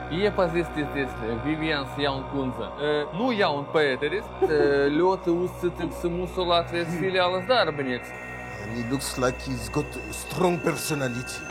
Iepazīstieties, Vivians Jaunkundze. Nu, Jaun Pēteris, ļoti uzticīgs mūsu Latvijas filiāles darbinieks. He looks like he's got a strong personality.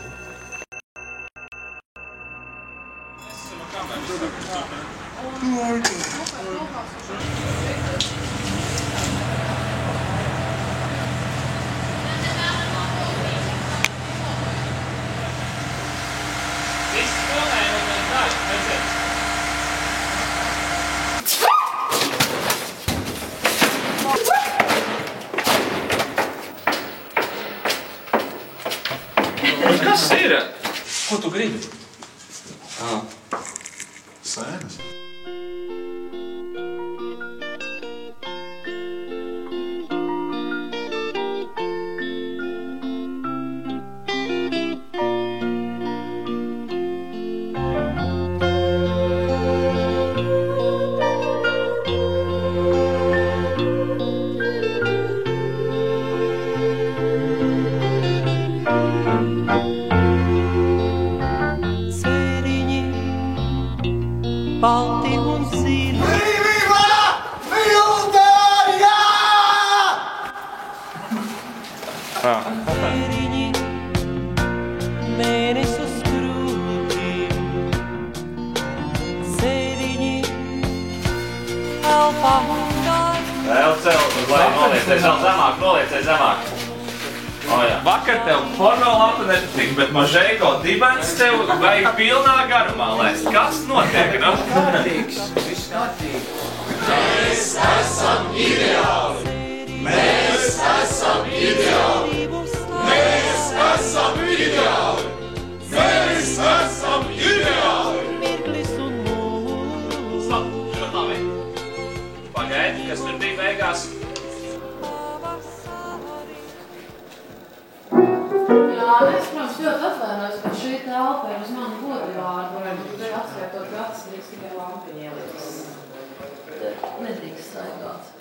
Kas ir? Ko tu gribi? Sēnes. Balti un zili. Viva! Vildarija! Sēriņi, mēnesu skrūti. Sēriņi, elpa un gaļa. Vēl lai nolieciet zemāk. Vakar tev porno lapa nepatīk, bet Mažeiko dibens tev vajag pilnā garumā laist. Kas notiek, nu? Viss kārtīgi. Mēs esam ideāli! Mēs esam ideāli! Mēs esam ideāli! Mēs esam ideāli! Mirklis un mūs. Stop, šotāvi. Pagaidi, kas tur bija beigās? Jā, es, protams, ļoti atvainojos, ka šī telpa ir uz mani godvārdu, un atskaitot gads, drīkst tikai lampiņiem. Nedrīkst staigāt.